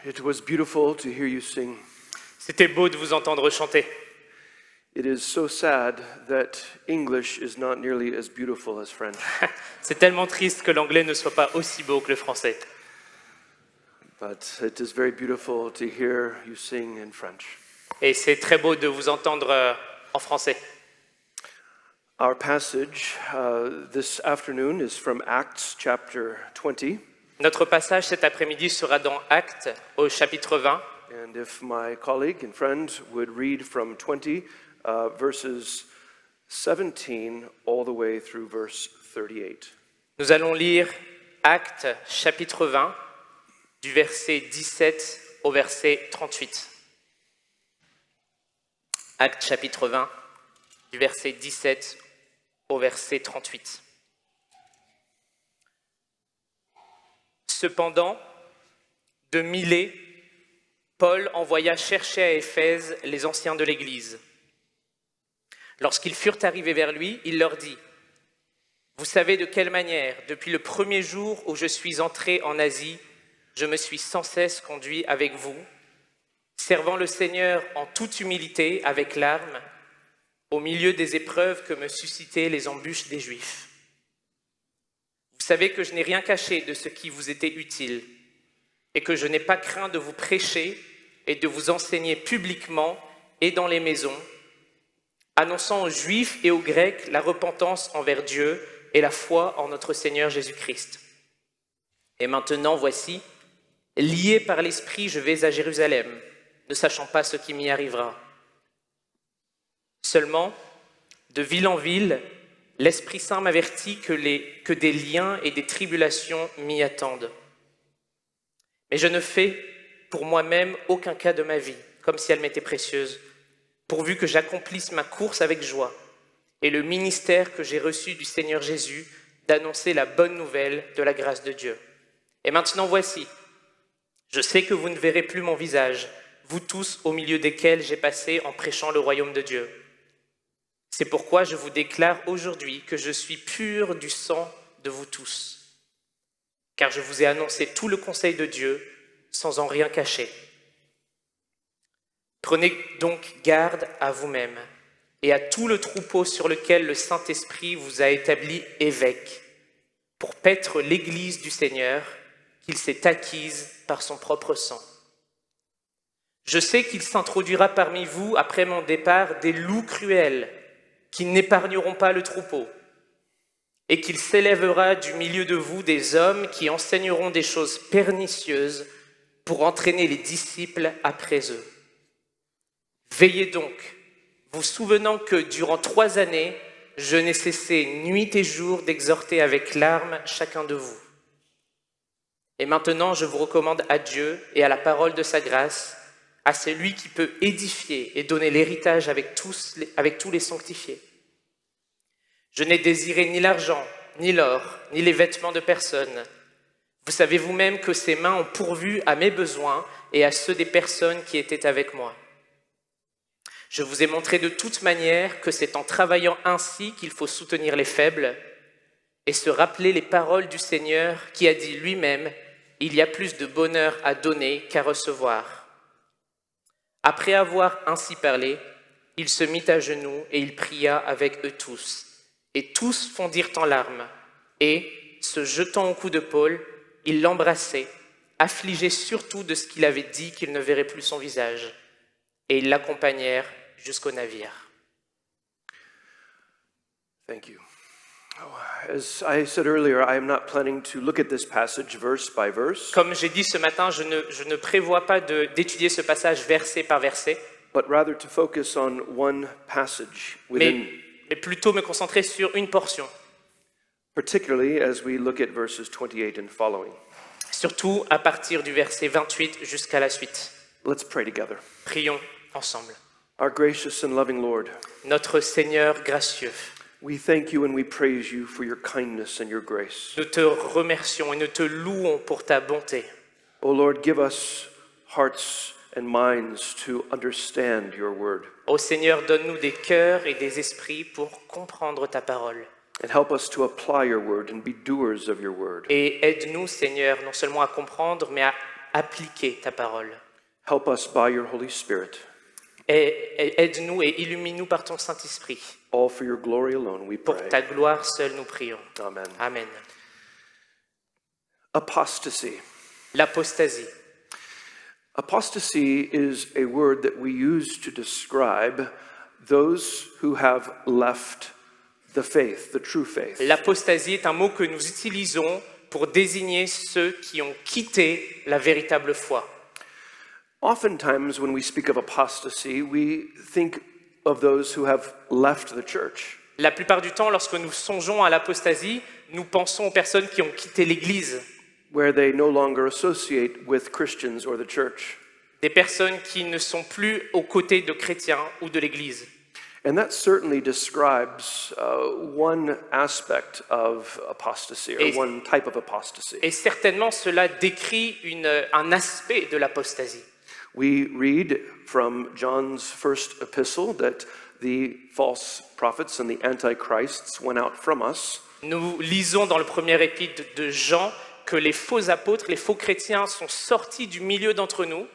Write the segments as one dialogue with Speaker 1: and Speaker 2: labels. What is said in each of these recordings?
Speaker 1: It was beautiful to hear you sing.
Speaker 2: C'était beau de vous entendre chanter.
Speaker 1: It is so sad that English is not nearly as beautiful as French.
Speaker 2: C'est tellement triste que l'anglais ne soit pas aussi beau que le français.
Speaker 1: But it is very beautiful to hear you sing in French.
Speaker 2: Et c'est très beau de vous entendre en français.
Speaker 1: Our passage this afternoon is from Acts chapter 20.
Speaker 2: Notre passage cet après-midi sera dans Actes au chapitre 20.
Speaker 1: And if my colleague and friend would read from 20 verses 17 all the way through verse 38.
Speaker 2: Nous allons lire Actes chapitre 20 du verset 17 au verset 38. Actes chapitre 20 du verset 17 au verset 38. Cependant, de Milet, Paul envoya chercher à Éphèse les anciens de l'Église. Lorsqu'ils furent arrivés vers lui, il leur dit : « Vous savez de quelle manière, depuis le premier jour où je suis entré en Asie, je me suis sans cesse conduit avec vous, servant le Seigneur en toute humilité, avec larmes, au milieu des épreuves que me suscitaient les embûches des Juifs. Vous savez que je n'ai rien caché de ce qui vous était utile, et que je n'ai pas craint de vous prêcher et de vous enseigner publiquement et dans les maisons, annonçant aux Juifs et aux Grecs la repentance envers Dieu et la foi en notre Seigneur Jésus-Christ. Et maintenant, voici, lié par l'Esprit, je vais à Jérusalem, ne sachant pas ce qui m'y arrivera. Seulement, de ville en ville, l'Esprit Saint m'avertit que des liens et des tribulations m'y attendent. Mais je ne fais pour moi-même aucun cas de ma vie, comme si elle m'était précieuse, pourvu que j'accomplisse ma course avec joie et le ministère que j'ai reçu du Seigneur Jésus d'annoncer la bonne nouvelle de la grâce de Dieu. Et maintenant voici, je sais que vous ne verrez plus mon visage, vous tous au milieu desquels j'ai passé en prêchant le royaume de Dieu. C'est pourquoi je vous déclare aujourd'hui que je suis pur du sang de vous tous, car je vous ai annoncé tout le conseil de Dieu sans en rien cacher. Prenez donc garde à vous-même et à tout le troupeau sur lequel le Saint-Esprit vous a établi évêque, pour paître l'Église du Seigneur qu'il s'est acquise par son propre sang. Je sais qu'il s'introduira parmi vous, après mon départ, des loups cruels qui n'épargneront pas le troupeau, et qu'il s'élèvera du milieu de vous des hommes qui enseigneront des choses pernicieuses pour entraîner les disciples après eux. Veillez donc, vous souvenant que durant 3 années, je n'ai cessé nuit et jour d'exhorter avec larmes chacun de vous. Et maintenant, je vous recommande à Dieu et à la parole de sa grâce, à celui qui peut édifier et donner l'héritage avec tous les sanctifiés. Je n'ai désiré ni l'argent, ni l'or, ni les vêtements de personne. Vous savez vous-même que ces mains ont pourvu à mes besoins et à ceux des personnes qui étaient avec moi. Je vous ai montré de toute manière que c'est en travaillant ainsi qu'il faut soutenir les faibles et se rappeler les paroles du Seigneur qui a dit lui-même : « Il y a plus de bonheur à donner qu'à recevoir. » Après avoir ainsi parlé, il se mit à genoux et il pria avec eux tous. Et tous fondirent en larmes. Et, se jetant au cou de Paul, ils l'embrassaient, affligés surtout de ce qu'il avait dit qu'ils ne verraient plus son visage. Et ils l'accompagnèrent jusqu'au navire.
Speaker 1: Thank you. As I said earlier, I am not planning to look at this passage verse by verse,
Speaker 2: Comme j'ai dit ce matin, je ne prévois pas d'étudier ce passage verset par verset,
Speaker 1: but rather to focus on one passage within,
Speaker 2: mais plutôt me concentrer sur une portion,
Speaker 1: particularly as we look at verses 28 and following.
Speaker 2: surtout à partir du verset 28 jusqu'à la suite.
Speaker 1: Let's pray together.
Speaker 2: Prions ensemble.
Speaker 1: Our gracious and loving Lord,
Speaker 2: Notre Seigneur gracieux,
Speaker 1: we thank you and we praise you for your kindness and your grace.
Speaker 2: nous te remercions et nous te louons pour ta bonté.
Speaker 1: Oh Lord, give us hearts and minds to understand your word.
Speaker 2: Ô Seigneur, donne-nous des cœurs et des esprits pour comprendre ta parole.
Speaker 1: And help us to apply your word and be doers of your word.
Speaker 2: Et aide-nous, Seigneur, non seulement à comprendre, mais à appliquer ta parole.
Speaker 1: Help us by your Holy Spirit.
Speaker 2: Et aide-nous et illumine-nous par ton Saint-Esprit.
Speaker 1: All for your glory alone, we
Speaker 2: Pour
Speaker 1: pray.
Speaker 2: ta gloire seule, nous prions.
Speaker 1: Amen.
Speaker 2: Amen.
Speaker 1: Apostasy.
Speaker 2: L'apostasie.
Speaker 1: Apostasy is a word that we use to describe those who have left the faith, the true faith.
Speaker 2: L'apostasie est un mot que nous utilisons pour désigner ceux qui ont quitté la véritable foi.
Speaker 1: Oftentimes, when we speak of apostasy, we think of those who have left the church.
Speaker 2: La plupart du temps, lorsque nous songeons à l'apostasie, nous pensons aux personnes qui ont quitté l'Église,
Speaker 1: Where they no longer associate with Christians or the church.
Speaker 2: des personnes qui ne sont plus aux côtés de chrétiens ou de l'Église.
Speaker 1: And that certainly describes one aspect of apostasy, or one type of apostasy.
Speaker 2: Et certainement, cela décrit un aspect de l'apostasie.
Speaker 1: We read from John's first epistle that the false prophets and the antichrists went out from us.
Speaker 2: Nous lisons dans le premier épître de Jean que les faux apôtres, les faux chrétiens sont sortis du milieu d'entre nous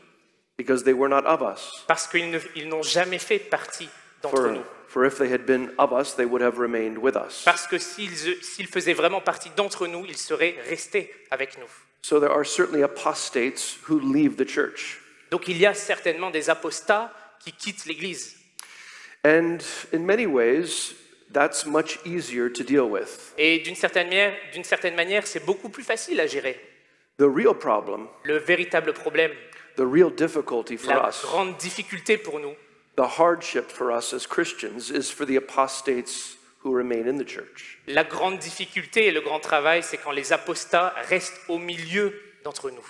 Speaker 1: Because they were not of us.
Speaker 2: parce qu'ils n'ont jamais fait partie d'entre nous.
Speaker 1: For if they had been of us, they would have remained with us.
Speaker 2: Parce que s'ils faisaient vraiment partie d'entre nous, ils seraient restés avec nous.
Speaker 1: So there are certainly apostates who leave the church.
Speaker 2: Donc il y a certainement des apostats qui quittent l'Église.
Speaker 1: And in many ways, that's much easier to deal with.
Speaker 2: Et d'une certaine manière, c'est beaucoup plus facile à gérer.
Speaker 1: The real problem,
Speaker 2: Le véritable problème,
Speaker 1: the real difficulty for
Speaker 2: la
Speaker 1: us,
Speaker 2: grande difficulté pour nous,
Speaker 1: the hardship for us as Christians is for the apostates who remain in the church.
Speaker 2: la grande difficulté et le grand travail, c'est quand les apostats restent au milieu d'entre nous.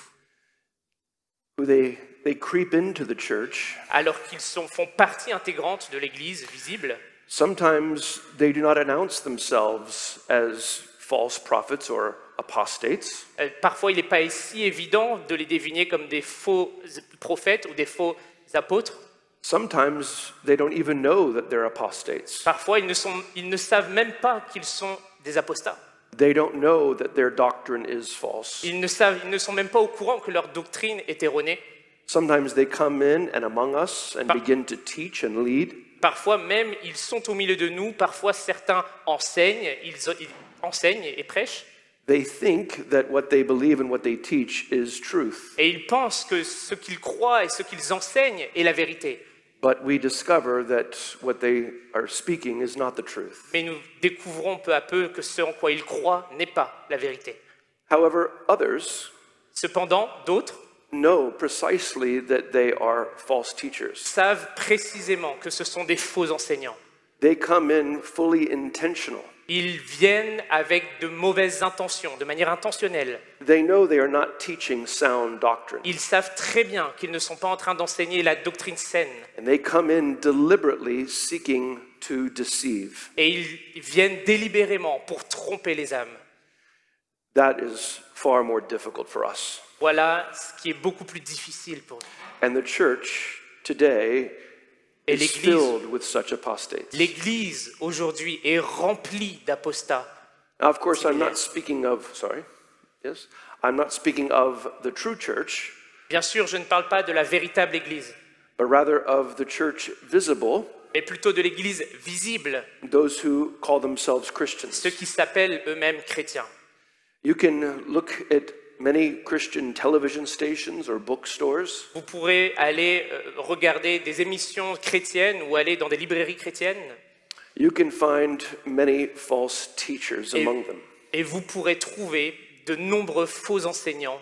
Speaker 1: They creep into the church.
Speaker 2: Alors qu'ils font partie intégrante de l'Église visible.
Speaker 1: Sometimes they do not announce themselves as false prophets or apostates.
Speaker 2: Parfois, il n'est pas si évident de les désigner comme des faux prophètes ou des faux apôtres.
Speaker 1: Sometimes they don't even know that they're apostates.
Speaker 2: Parfois, ils ne savent même pas qu'ils sont des apostats.
Speaker 1: They don't know that their doctrine is false.
Speaker 2: Ils ne sont même pas au courant que leur doctrine est erronée.
Speaker 1: Sometimes they come in and among us and begin to teach and lead.
Speaker 2: Parfois même, ils sont au milieu de nous. Parfois, certains enseignent, ils enseignent et prêchent.
Speaker 1: They think that what they believe and what they teach is truth.
Speaker 2: Et ils pensent que ce qu'ils croient et ce qu'ils enseignent est la vérité.
Speaker 1: But we discover that what they are speaking is not the truth.
Speaker 2: Mais nous découvrons peu à peu que ce en quoi ils croient n'est pas la vérité.
Speaker 1: However, others
Speaker 2: Cependant, d'autres
Speaker 1: know precisely that they are false teachers.
Speaker 2: savent précisément que ce sont des faux enseignants.
Speaker 1: They come in fully intentional.
Speaker 2: Ils viennent avec de mauvaises intentions, de manière intentionnelle.
Speaker 1: They know they are not teaching sound doctrine.
Speaker 2: Ils savent très bien qu'ils ne sont pas en train d'enseigner la doctrine saine.
Speaker 1: And they come in deliberately seeking to deceive.
Speaker 2: Et ils viennent délibérément pour tromper les âmes.
Speaker 1: That is far more difficult for us.
Speaker 2: Voilà ce qui est beaucoup plus difficile pour nous.
Speaker 1: And the church today
Speaker 2: Et
Speaker 1: is filled with such apostates.
Speaker 2: l'Église aujourd'hui est remplie d'apostats.
Speaker 1: Now, of course, I'm not speaking of, I'm not speaking of the true church,
Speaker 2: Bien sûr, je ne parle pas de la véritable Église,
Speaker 1: but rather of the church visible,
Speaker 2: mais plutôt de l'Église visible,
Speaker 1: those who call themselves Christians.
Speaker 2: ceux qui s'appellent eux-mêmes chrétiens.
Speaker 1: You can look at many Christian television stations or bookstores,
Speaker 2: Vous pourrez aller regarder des émissions chrétiennes ou aller dans des librairies chrétiennes
Speaker 1: you can find many false teachers among them.
Speaker 2: et vous pourrez trouver de nombreux faux enseignants.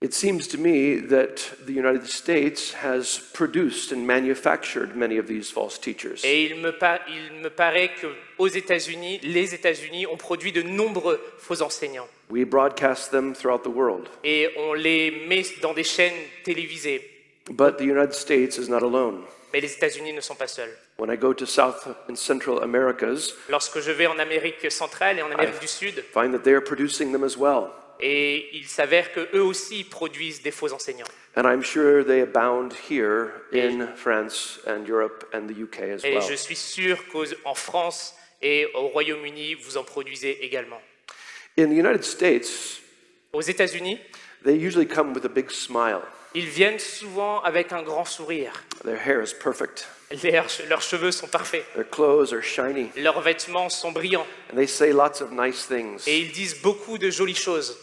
Speaker 1: It seems to me that the United States has produced and manufactured many of these false teachers.
Speaker 2: Et il me paraît qu'aux États-Unis, les États-Unis ont produit de nombreux faux enseignants.
Speaker 1: We broadcast them throughout the world.
Speaker 2: Et on les met dans des chaînes télévisées.
Speaker 1: But the United States is not alone.
Speaker 2: Mais les États-Unis ne sont pas seuls.
Speaker 1: When I go to South and Central Americas,
Speaker 2: Lorsque je vais en Amérique centrale et en Amérique du Sud,
Speaker 1: find that they are producing them as well.
Speaker 2: et il s'avère qu'eux aussi produisent des faux enseignants.
Speaker 1: And I'm sure they abound here in France and Europe and the UK as
Speaker 2: Et
Speaker 1: well.
Speaker 2: je suis sûr qu'en France et au Royaume-Uni, vous en produisez également.
Speaker 1: In the United States,
Speaker 2: Aux États-Unis,
Speaker 1: They usually come with a big smile.
Speaker 2: Ils viennent souvent avec un grand sourire.
Speaker 1: Their hair is perfect.
Speaker 2: Leurs cheveux sont parfaits.
Speaker 1: Their clothes are shiny.
Speaker 2: Leurs vêtements sont brillants.
Speaker 1: And they say lots of nice things.
Speaker 2: Et ils disent beaucoup de jolies choses.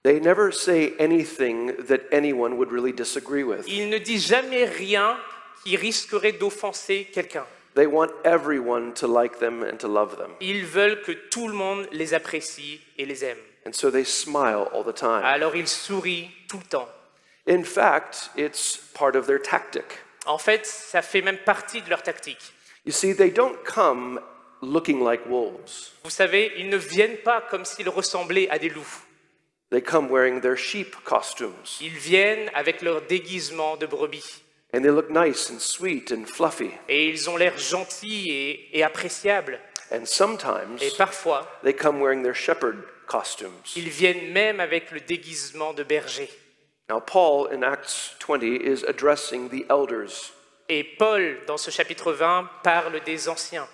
Speaker 1: They never say anything that anyone would really disagree with.
Speaker 2: Ils ne disent jamais rien qui risquerait d'offenser quelqu'un.
Speaker 1: They want everyone to like them and to love them.
Speaker 2: Ils veulent que tout le monde les apprécie et les aime.
Speaker 1: And so they smile all the time.
Speaker 2: Alors ils sourient tout le temps.
Speaker 1: In fact, it's part of their tactic.
Speaker 2: En fait, ça fait même partie de leur tactique.
Speaker 1: You see, they don't come looking like wolves.
Speaker 2: Vous savez, ils ne viennent pas comme s'ils ressemblaient à des loups.
Speaker 1: They come wearing their sheep costumes.
Speaker 2: Ils viennent avec leur déguisement de brebis.
Speaker 1: And they look nice and sweet and fluffy.
Speaker 2: Et ils ont l'air gentils et appréciables.
Speaker 1: And sometimes
Speaker 2: Et parfois,
Speaker 1: they come wearing their shepherd costumes.
Speaker 2: ils viennent même avec le déguisement de berger.
Speaker 1: Now, Paul in Acts 20 is addressing the elders.
Speaker 2: Et Paul, dans ce chapitre 20, parle des anciens.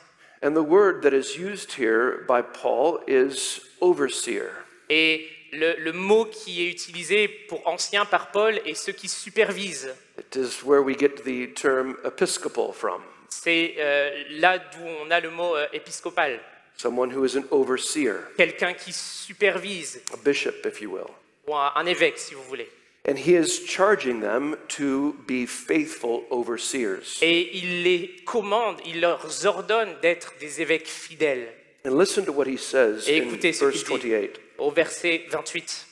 Speaker 1: And the word that is used here by Paul is overseer.
Speaker 2: Et le mot qui est utilisé pour ancien par Paul est ceux qui supervisent.
Speaker 1: It is where we get the term episcopal from.
Speaker 2: C'est là d'où on a le mot épiscopal.
Speaker 1: Someone who is an overseer,
Speaker 2: Quelqu'un qui supervise,
Speaker 1: a bishop, if you will.
Speaker 2: ou un évêque si vous voulez.
Speaker 1: And he is charging them to be faithful overseers.
Speaker 2: Et il les commande, il leur ordonne d'être des évêques fidèles.
Speaker 1: And listen to what he says
Speaker 2: Et
Speaker 1: in
Speaker 2: écoutez ce
Speaker 1: verse
Speaker 2: qu'il dit
Speaker 1: 28.
Speaker 2: au verset 28.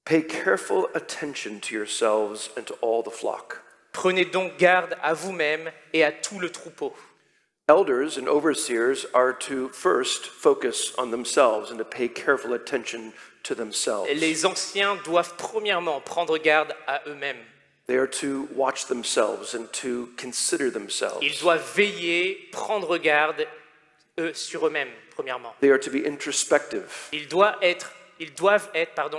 Speaker 1: Pay careful attention to yourselves and to all the flock.
Speaker 2: Prenez donc garde à vous-même et à tout le troupeau.
Speaker 1: Elders and overseers are to first focus on themselves and to pay careful attention to themselves.
Speaker 2: Les anciens doivent premièrement prendre garde à eux-mêmes.
Speaker 1: They are to watch themselves and to consider
Speaker 2: Ils
Speaker 1: themselves.
Speaker 2: doivent veiller, prendre garde sur eux-mêmes, premièrement.
Speaker 1: They are to be introspective.
Speaker 2: Ils doivent être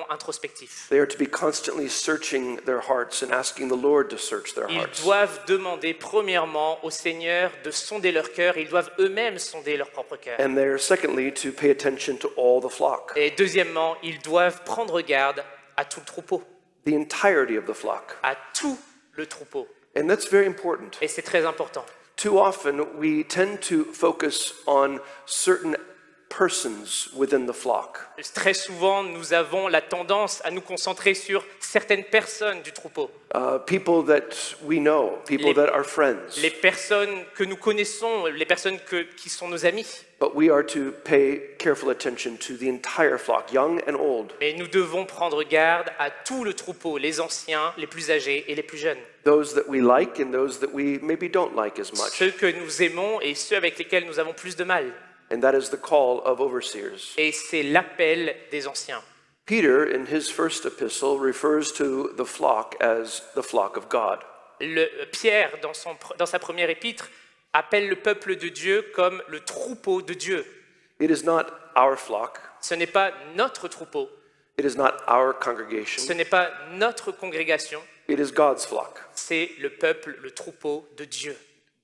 Speaker 2: introspectifs.
Speaker 1: They are to be constantly searching their hearts and asking the Lord to search their
Speaker 2: Ils
Speaker 1: hearts.
Speaker 2: doivent demander premièrement au Seigneur de sonder leur cœur. Ils doivent eux-mêmes sonder leur propre cœur.
Speaker 1: And they are secondly to pay attention to all the flock,
Speaker 2: Et deuxièmement, ils doivent prendre garde à tout le troupeau,
Speaker 1: the entirety of the flock.
Speaker 2: à tout le troupeau.
Speaker 1: And that's very important.
Speaker 2: Et c'est très important.
Speaker 1: Too often we tend to focus on certain persons within the flock.
Speaker 2: Très souvent, nous avons la tendance à nous concentrer sur certaines personnes du troupeau.
Speaker 1: People that we know, people that are friends.
Speaker 2: Les personnes que nous connaissons, les personnes qui sont nos amis.
Speaker 1: But we are to pay careful attention to the entire flock, young and old.
Speaker 2: Mais nous devons prendre garde à tout le troupeau, les anciens, les plus âgés et les plus jeunes.
Speaker 1: Those that we like and those that we maybe don't like as much.
Speaker 2: Ceux que nous aimons et ceux avec lesquels nous avons plus de mal.
Speaker 1: And that is the call of overseers.
Speaker 2: Et c'est l'appel des anciens.
Speaker 1: Peter, in his first epistle, refers to the flock as the flock of God.
Speaker 2: Pierre, dans sa première épître, appelle le peuple de Dieu comme le troupeau de Dieu.
Speaker 1: It is not our flock.
Speaker 2: Ce n'est pas notre troupeau,
Speaker 1: It is not our
Speaker 2: ce
Speaker 1: congregation.
Speaker 2: n'est pas notre congrégation,
Speaker 1: It is God's flock,
Speaker 2: c'est le peuple, le troupeau de Dieu.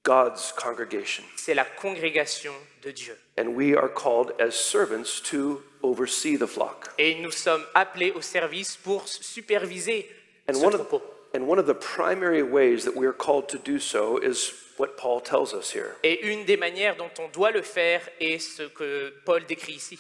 Speaker 1: God's congregation.
Speaker 2: C'est la congrégation de Dieu.
Speaker 1: And we are called as servants to oversee the flock.
Speaker 2: Et nous sommes appelés au service pour superviser
Speaker 1: And
Speaker 2: ce troupeau.
Speaker 1: one of the primary ways that we are called to do so is what Paul tells us here.
Speaker 2: Et une des manières dont on doit le faire est ce que Paul décrit ici,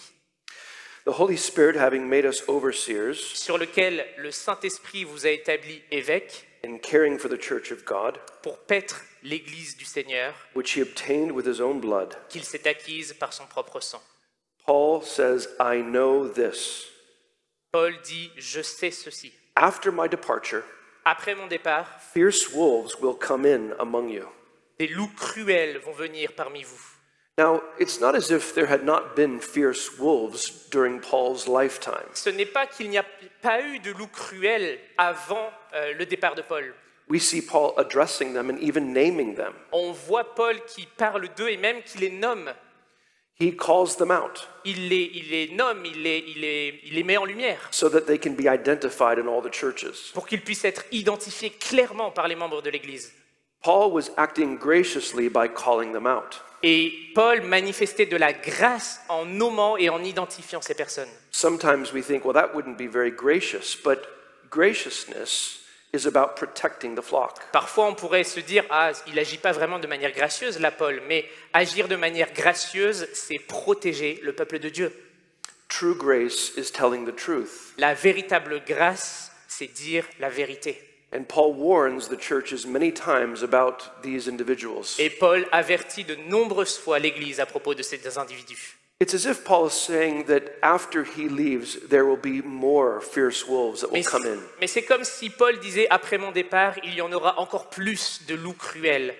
Speaker 1: The Holy Spirit, having made us overseers
Speaker 2: sur lequel le Saint-Esprit vous a établi évêque
Speaker 1: in caring for the church of God,
Speaker 2: pour paître l'Église du Seigneur
Speaker 1: which he obtained with his own blood,
Speaker 2: qu'il s'est acquise par son propre sang.
Speaker 1: Paul says, I know this.
Speaker 2: Paul dit « Je sais ceci.
Speaker 1: After my departure,
Speaker 2: Après mon départ,
Speaker 1: fierce wolves will come in among you.
Speaker 2: des loups cruels vont venir parmi vous. »
Speaker 1: Now, it's not as if there had not been fierce wolves during Paul's lifetime.
Speaker 2: Ce n'est pas qu'il n'y a pas eu de loups cruels avant le départ de Paul.
Speaker 1: We see Paul addressing them and even naming them.
Speaker 2: On voit Paul qui parle d'eux et même qui les nomme.
Speaker 1: He calls them out
Speaker 2: Il les nomme, il les met en lumière
Speaker 1: so that they can be identified in all the churches.
Speaker 2: pour qu'ils puissent être identifiés clairement par les membres de l'Église.
Speaker 1: Paul was acting graciously by calling them out.
Speaker 2: Et Paul manifestait de la grâce en nommant et en identifiant ces personnes.
Speaker 1: Sometimes we think, well, that wouldn't be very gracious, but graciousness is about protecting the flock.
Speaker 2: Parfois, on pourrait se dire, ah, il n'agit pas vraiment de manière gracieuse, là, Paul, mais agir de manière gracieuse, c'est protéger le peuple de Dieu.
Speaker 1: True grace is telling the truth.
Speaker 2: La véritable grâce, c'est dire la vérité.
Speaker 1: And Paul warns the churches many times about these individuals.
Speaker 2: Et Paul avertit de nombreuses fois l'Église à propos de ces individus.
Speaker 1: It's as if Paul is saying that after he leaves, there will be more fierce wolves that will come in.
Speaker 2: Mais c'est comme si Paul disait, après mon départ, il y en aura encore plus de loups cruels.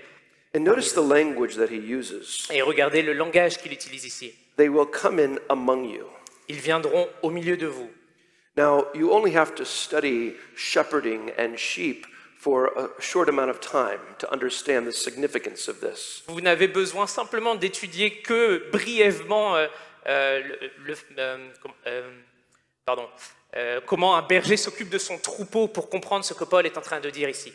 Speaker 1: And notice the language that he uses.
Speaker 2: Et regardez le langage qu'il utilise ici.
Speaker 1: They will come in among you.
Speaker 2: Ils viendront au milieu de vous.
Speaker 1: Now, you only have to study shepherding and sheep for a short amount of time to understand the significance of this.
Speaker 2: Vous n'avez besoin simplement d'étudier que brièvement comment un berger s'occupe de son troupeau pour comprendre ce que Paul est en train de dire ici.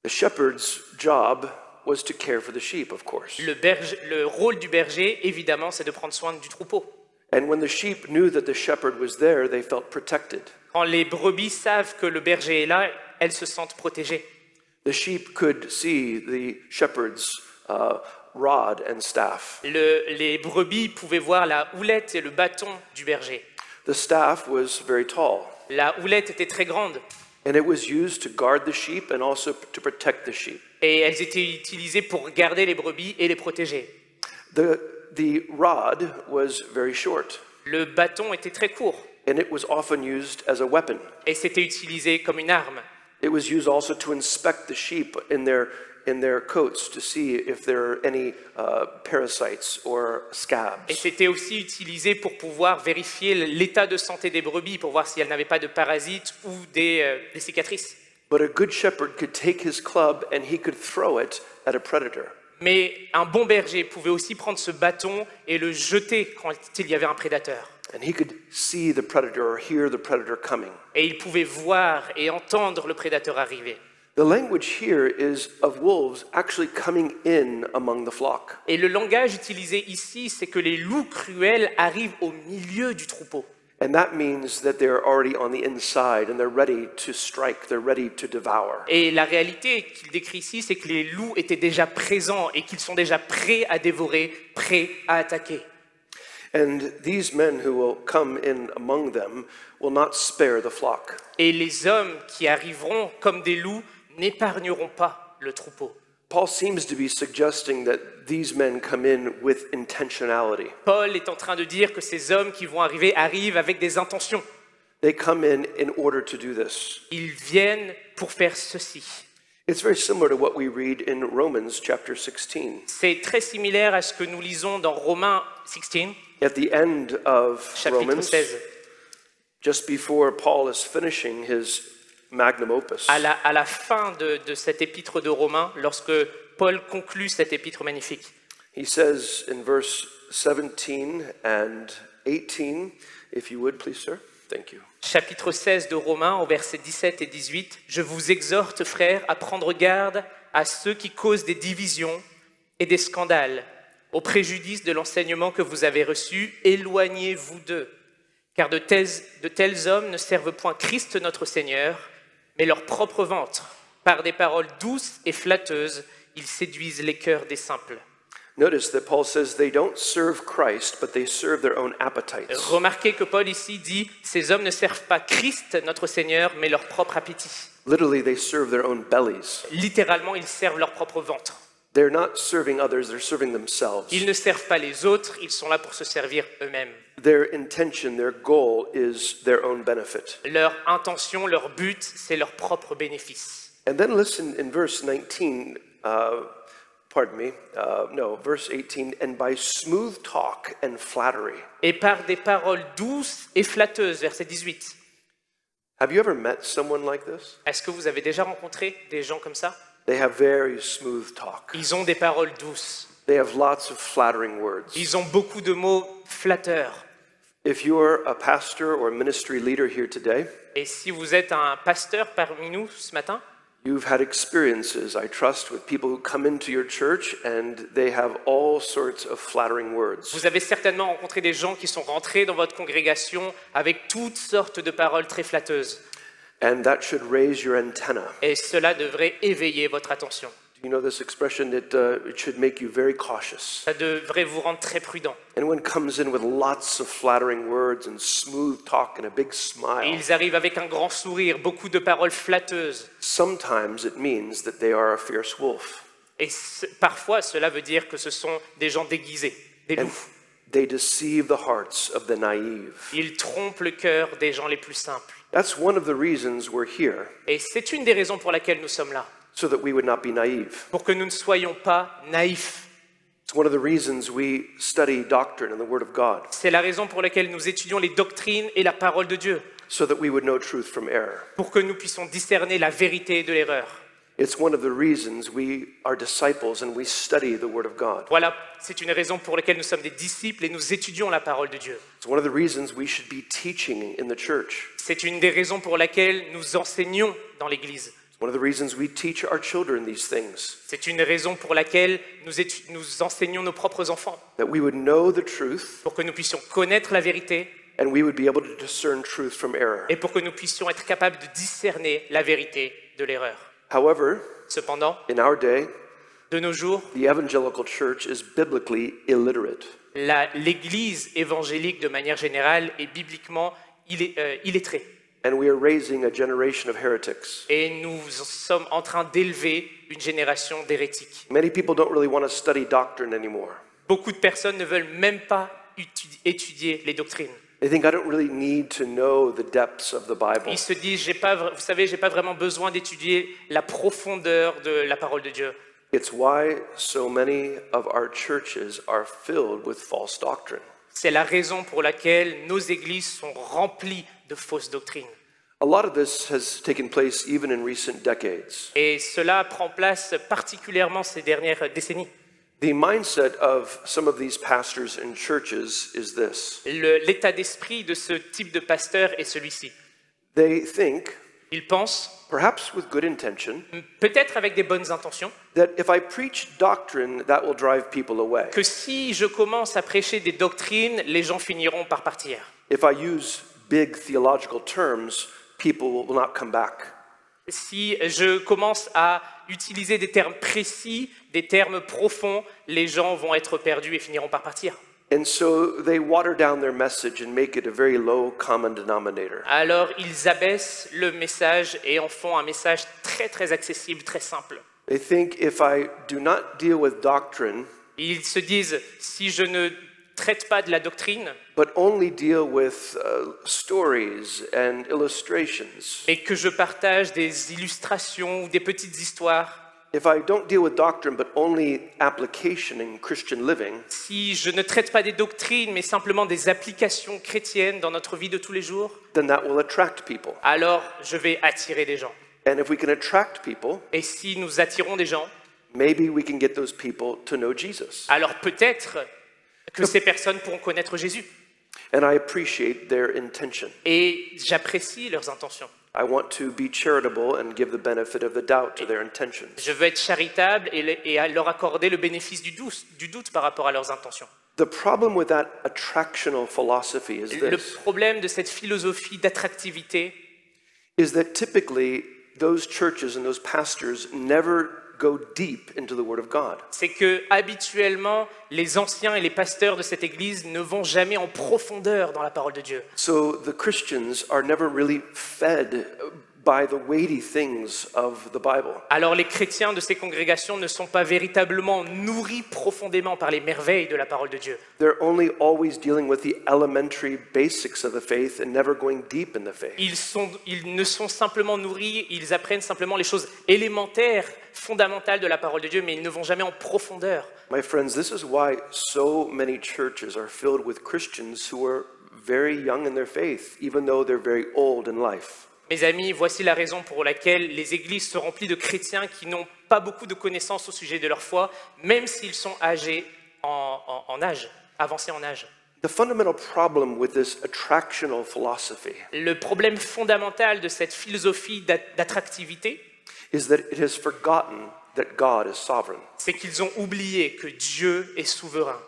Speaker 1: The shepherd's job was to care for the sheep, of course.
Speaker 2: Le rôle du berger, évidemment, c'est de prendre soin du troupeau.
Speaker 1: And when the sheep knew that the shepherd was there, they felt protected.
Speaker 2: Quand les brebis savent que le berger est là, elles se sentent protégées.
Speaker 1: The sheep could see the shepherd's rod and staff.
Speaker 2: Les brebis pouvaient voir la houlette et le bâton du berger.
Speaker 1: The staff was very tall.
Speaker 2: La houlette était très grande.
Speaker 1: And it was used to guard the sheep and also to protect the sheep.
Speaker 2: Et elles étaient utilisées pour garder les brebis et les protéger.
Speaker 1: The rod was very short.
Speaker 2: Le bâton était très court.
Speaker 1: And it was often used as a weapon.
Speaker 2: Et c'était utilisé comme une arme.
Speaker 1: It was used also to inspect the sheep in their coats to see if there are any parasites or scabs.
Speaker 2: Et c'était aussi utilisé pour pouvoir vérifier l'état de santé des brebis, pour voir si elles n'avaient pas de parasites ou des cicatrices.
Speaker 1: But a good shepherd could take his club and he could throw it at a predator.
Speaker 2: Mais un bon berger pouvait aussi prendre ce bâton et le jeter quand il y avait un prédateur.
Speaker 1: And he could see the predator or hear the predator coming.
Speaker 2: Et il pouvait voir et entendre le prédateur arriver.
Speaker 1: The language here is of wolves actually coming in among the flock.
Speaker 2: Et le langage utilisé ici, c'est que les loups cruels arrivent au milieu du troupeau.
Speaker 1: And that means that they're already on the inside and they're ready to strike, they're ready to devour.
Speaker 2: Et la réalité qu'il décrit ici, c'est que les loups étaient déjà présents et qu'ils sont déjà prêts à dévorer, prêts à attaquer.
Speaker 1: And these men who will come in among them will not spare the flock.
Speaker 2: Et les hommes qui arriveront comme des loups n'épargneront pas le troupeau.
Speaker 1: Paul seems to be suggesting that these men come in with intentionality.
Speaker 2: Paul est en train de dire que ces hommes qui vont arriver arrivent avec des intentions.
Speaker 1: They come in order to do this.
Speaker 2: Ils viennent pour faire ceci.
Speaker 1: It's very similar to what we read in Romans chapter 16.
Speaker 2: C'est très similaire à ce que nous lisons dans Romains 16,
Speaker 1: At the end of
Speaker 2: chapitre
Speaker 1: Romans,
Speaker 2: 16.
Speaker 1: just before Paul is finishing his magnum opus,
Speaker 2: À la fin de cet épître de Romains, lorsque Paul conclut cet épître magnifique,
Speaker 1: he says in verse 17 and 18, if you would please, sir. Thank you.
Speaker 2: chapitre 16 de Romains, au verset 17 et 18, « Je vous exhorte, frères, à prendre garde à ceux qui causent des divisions et des scandales, au préjudice de l'enseignement que vous avez reçu, éloignez-vous d'eux. Car de tels hommes ne servent point Christ notre Seigneur, mais leur propre ventre. Par des paroles douces et flatteuses, ils séduisent les cœurs des simples. »
Speaker 1: Notice that Paul says they don't serve Christ, but they serve their own appetites.
Speaker 2: Remarquez que Paul ici dit « Ces hommes ne servent pas Christ notre Seigneur, mais leur propre appétit. »
Speaker 1: Literally, they serve their own bellies.
Speaker 2: Littéralement, ils servent leur propre ventre.
Speaker 1: They're not serving others, they're serving themselves.
Speaker 2: Ils ne servent pas les autres, ils sont là pour se servir eux-mêmes.
Speaker 1: Their intention, their goal is their own benefit.
Speaker 2: Leur intention, leur but, c'est leur propre bénéfice.
Speaker 1: And then listen in verse 19, verse 18, and by smooth talk and flattery.
Speaker 2: Et par des paroles douces et flatteuses, verset 18.
Speaker 1: Have you ever met someone like this?
Speaker 2: Est-ce que vous avez déjà rencontré des gens comme ça?
Speaker 1: They have very smooth talk.
Speaker 2: Ils ont des paroles douces.
Speaker 1: They have lots of flattering words.
Speaker 2: Ils ont beaucoup de mots flatteurs.
Speaker 1: If you're a pastor or a ministry leader here today,
Speaker 2: Et si vous êtes un pasteur parmi nous ce matin,
Speaker 1: you've had experiences, I trust, with people who come into your church and they have all sorts of flattering words.
Speaker 2: vous avez certainement rencontré des gens qui sont rentrés dans votre congrégation avec toutes sortes de paroles très flatteuses.
Speaker 1: And that should raise your antenna.
Speaker 2: Et cela devrait éveiller votre attention.
Speaker 1: You know this expression, it should make you very cautious.
Speaker 2: Ça devrait vous rendre très prudent.
Speaker 1: Anyone comes in with lots of flattering words and smooth talk and a big
Speaker 2: Et
Speaker 1: smile.
Speaker 2: ils arrivent avec un grand sourire, beaucoup de paroles flatteuses.
Speaker 1: Sometimes it means that they are a fierce wolf.
Speaker 2: Et parfois, cela veut dire que ce sont des gens déguisés, des
Speaker 1: And
Speaker 2: loups.
Speaker 1: they deceive the hearts of the naive.
Speaker 2: Ils trompent le cœur des gens les plus simples.
Speaker 1: That's one of the reasons we're here,
Speaker 2: Et c'est une des raisons pour laquelle nous sommes là,
Speaker 1: so that we would not be naive.
Speaker 2: pour que nous ne soyons pas naïfs.
Speaker 1: It's one of the reasons we study doctrine and the Word of God,
Speaker 2: C'est la raison pour laquelle nous étudions les doctrines et la parole de Dieu,
Speaker 1: so that we would know truth from error.
Speaker 2: pour que nous puissions discerner la vérité de l'erreur.
Speaker 1: It's one of the reasons we are disciples and we study the Word of God.
Speaker 2: Voilà, c'est une raison pour laquelle nous sommes des disciples et nous étudions la parole de Dieu.
Speaker 1: It's one of the reasons we should be teaching in the church.
Speaker 2: C'est une des raisons pour laquelle nous enseignons dans l'Église.
Speaker 1: It's one of the reasons we teach our children these things,
Speaker 2: C'est une raison pour laquelle nous enseignons nos propres enfants,
Speaker 1: that we would know the truth
Speaker 2: pour que nous puissions connaître la vérité
Speaker 1: and we would be able to discern truth from error.
Speaker 2: et pour que nous puissions être capables de discerner la vérité de l'erreur.
Speaker 1: However,
Speaker 2: Cependant,
Speaker 1: in our day,
Speaker 2: de nos jours,
Speaker 1: the evangelical church is biblically illiterate.
Speaker 2: l'Église évangélique de manière générale est bibliquement illettrée.
Speaker 1: And we are raising a generation of heretics.
Speaker 2: Et nous sommes en train d'élever une génération d'hérétiques.
Speaker 1: Many people don't really want to study doctrine anymore.
Speaker 2: Beaucoup de personnes ne veulent même pas étudier les doctrines.
Speaker 1: They think I don't really need to know the depths of the Bible.
Speaker 2: Ils se disent, vous savez, j'ai pas vraiment besoin d'étudier la profondeur de la parole de Dieu.
Speaker 1: It's why so many of our churches are filled with false doctrine.
Speaker 2: C'est la raison pour laquelle nos églises sont remplies de fausses doctrines.
Speaker 1: A lot of this has taken place even in recent decades.
Speaker 2: Et cela prend place particulièrement ces dernières décennies.
Speaker 1: The mindset of some of these pastors and churches is this.
Speaker 2: L'état d'esprit de ce type de pasteur est celui-ci.
Speaker 1: They think,
Speaker 2: Ils pensent,
Speaker 1: perhaps with good intention,
Speaker 2: peut-être avec des bonnes intentions,
Speaker 1: that if I preach doctrine, that will drive people away.
Speaker 2: que si je commence à prêcher des doctrines, les gens finiront par partir.
Speaker 1: If I use big theological terms, people will not come back.
Speaker 2: Si je commence à utiliser des termes précis, des termes profonds, les gens vont être perdus et finiront par partir.
Speaker 1: And so they water down their message and make it a very low common denominator.
Speaker 2: Alors ils abaissent le message et en font un message très très accessible, très simple.
Speaker 1: They think if I do not deal with doctrine,
Speaker 2: Ils se disent, si je ne traite pas de la doctrine,
Speaker 1: but only deal with stories and illustrations,
Speaker 2: mais que je partage des illustrations ou des petites histoires,
Speaker 1: if I don't deal with doctrine but only application in Christian living,
Speaker 2: si je ne traite pas des doctrines, mais simplement des applications chrétiennes dans notre vie de tous les jours,
Speaker 1: then that will attract people.
Speaker 2: alors je vais attirer des gens.
Speaker 1: And if we can attract people,
Speaker 2: Et si nous attirons des gens,
Speaker 1: maybe we can get those people to know Jesus.
Speaker 2: alors peut-être que ces personnes pourront connaître Jésus.
Speaker 1: And I appreciate their intention.
Speaker 2: Et j'apprécie leurs intentions.
Speaker 1: I want to be charitable and give the benefit of the doubt to their intentions.
Speaker 2: Je veux être charitable et leur accorder le bénéfice du doute par rapport à leurs intentions.
Speaker 1: The problem with that attractional philosophy is
Speaker 2: Le
Speaker 1: this,
Speaker 2: problème de cette philosophie d'attractivité,
Speaker 1: is that typically those churches and those pastors never go deep into the Word of God.
Speaker 2: c'est que habituellement, les anciens et les pasteurs de cette église ne vont jamais en profondeur dans la parole de Dieu.
Speaker 1: So the Christians are never really fed by the weighty things of the Bible.
Speaker 2: Alors les chrétiens de ces congrégations ne sont pas véritablement nourris profondément par les merveilles de la parole de Dieu.
Speaker 1: They're only always dealing with the elementary basics of the faith and never going deep in the faith.
Speaker 2: Ils ne sont simplement nourris, ils apprennent simplement les choses élémentaires, fondamentales de la parole de Dieu, mais ils ne vont jamais en profondeur.
Speaker 1: My friends, this is why so many churches are filled with Christians who are very young in their faith, even though they're very old in life.
Speaker 2: Mes amis, voici la raison pour laquelle les églises se remplissent de chrétiens qui n'ont pas beaucoup de connaissances au sujet de leur foi, même s'ils sont âgés en âge, avancés en âge.
Speaker 1: The fundamental problem with this attractional philosophy
Speaker 2: Le problème fondamental de cette philosophie d'attractivité,
Speaker 1: is that it has forgotten that God is sovereign,
Speaker 2: c'est qu'ils ont oublié que Dieu est souverain.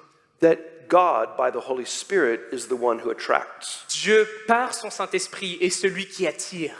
Speaker 1: that God, by the Holy Spirit, is the one who attracts,
Speaker 2: Dieu, par son Saint-Esprit, est celui qui attire.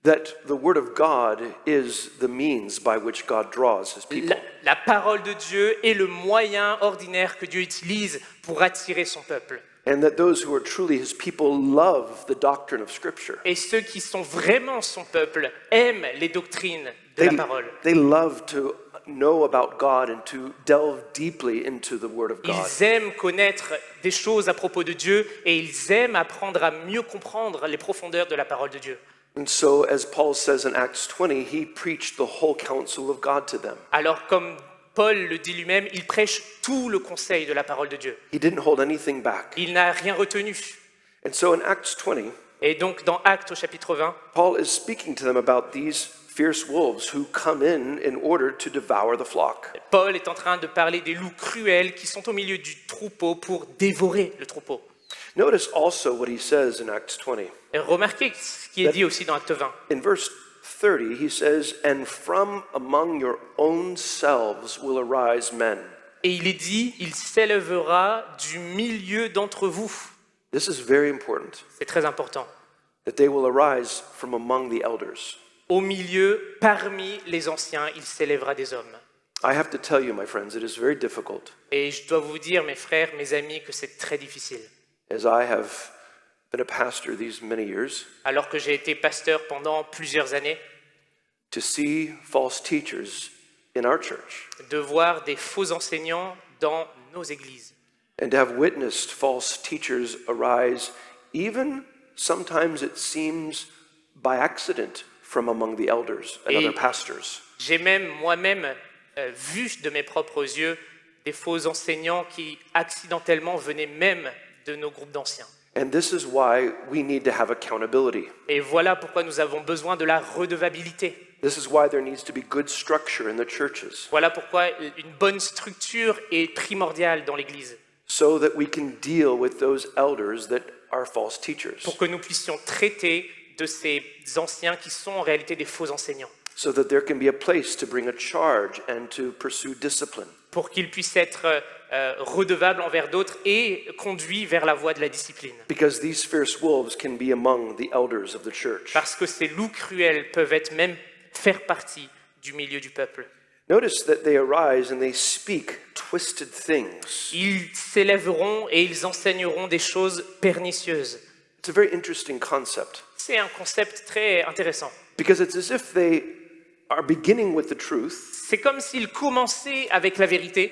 Speaker 1: that the Word of God is the means by which God draws His people.
Speaker 2: La parole de Dieu est le moyen ordinaire que Dieu utilise pour attirer son peuple.
Speaker 1: And that those who are truly His people love the doctrine of Scripture.
Speaker 2: Et ceux qui sont vraiment son peuple aiment les doctrines de la parole.
Speaker 1: They love to know about God and to delve deeply into the Word of God.
Speaker 2: Ils aiment connaître des choses à propos de Dieu et ils aiment apprendre à mieux comprendre les profondeurs de la parole de Dieu.
Speaker 1: And so, as Paul says in Acts 20, he preached the whole counsel of God to them.
Speaker 2: Alors, comme Paul le dit lui-même, il prêche tout le conseil de la parole de Dieu.
Speaker 1: He didn't hold anything back.
Speaker 2: Il n'a rien retenu.
Speaker 1: And so in Acts 20,
Speaker 2: Et donc, dans Actes au chapitre 20,
Speaker 1: Paul is speaking to them about these fierce wolves who come in order to devour the flock.
Speaker 2: Paul est en train de parler des loups cruels qui sont au milieu du troupeau pour dévorer le troupeau.
Speaker 1: Notice also what he says in Acts 20.
Speaker 2: Et remarquez ce qui est dit aussi dans Acte 20.
Speaker 1: In verse 30, he says, "And from among your own selves will arise men."
Speaker 2: Et il est dit, il s'élèvera du milieu d'entre vous.
Speaker 1: This is very important,
Speaker 2: C'est très important.
Speaker 1: that they will arise from among the elders.
Speaker 2: Au milieu, parmi les anciens, il s'élèvera des hommes.
Speaker 1: I have to tell you, my friends, it is very difficult,
Speaker 2: Et je dois vous dire, mes frères, mes amis, que c'est très difficile.
Speaker 1: as I have been a pastor these many years,
Speaker 2: Alors que j'ai été pasteur pendant plusieurs années,
Speaker 1: to see false teachers in our church
Speaker 2: de voir des faux enseignants dans nos églises.
Speaker 1: and to have witnessed false teachers arise, even sometimes it seems by accident, from among the elders and other pastors.
Speaker 2: J'ai même moi-même vu de mes propres yeux des faux enseignants qui accidentellement venaient même de nos groupes d'anciens.
Speaker 1: And this is why we need to have accountability.
Speaker 2: Et voilà pourquoi nous avons besoin de la redevabilité.
Speaker 1: This is why there needs to be good structure in the churches,
Speaker 2: Voilà pourquoi une bonne structure est primordiale dans l'Église,
Speaker 1: so that we can deal with those elders that are false teachers,
Speaker 2: pour que nous puissions traiter de ces anciens qui sont en réalité des faux enseignants,
Speaker 1: so that there can be a place to bring a charge and to pursue discipline.
Speaker 2: pour qu'ils puissent être redevables envers d'autres et conduits vers la voie de la discipline.
Speaker 1: Because these fierce wolves can be among the elders of the church.
Speaker 2: Parce que ces loups cruels peuvent être même faire partie du milieu du peuple.
Speaker 1: Notice that they arise and they speak twisted things.
Speaker 2: Ils s'élèveront et ils enseigneront des choses pernicieuses.
Speaker 1: It's a very interesting concept,
Speaker 2: C'est un concept très intéressant.
Speaker 1: because it's as if they are beginning with the truth
Speaker 2: C'est comme s'ils commençaient avec la vérité.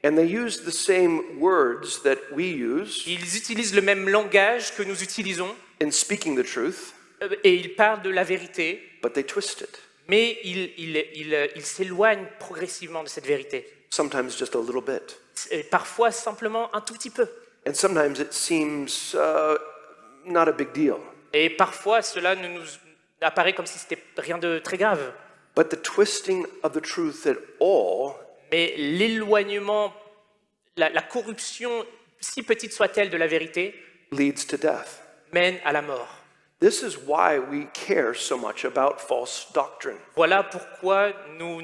Speaker 1: and they use the same words that we use
Speaker 2: Ils utilisent le même langage que nous utilisons
Speaker 1: in speaking the truth,
Speaker 2: et ils parlent de la vérité,
Speaker 1: but they twist it.
Speaker 2: mais ils s'éloignent progressivement de cette vérité.
Speaker 1: Sometimes just a little bit.
Speaker 2: Et parfois simplement un tout petit peu.
Speaker 1: And sometimes it seems not a big deal.
Speaker 2: Et parfois cela nous apparaît comme si c'était rien de très grave.
Speaker 1: But the twisting of the truth at all
Speaker 2: Mais l'éloignement, la corruption, si petite soit-elle de la vérité,
Speaker 1: leads to death.
Speaker 2: mène à la mort.
Speaker 1: This is why we care so much about false doctrine.
Speaker 2: Voilà pourquoi nous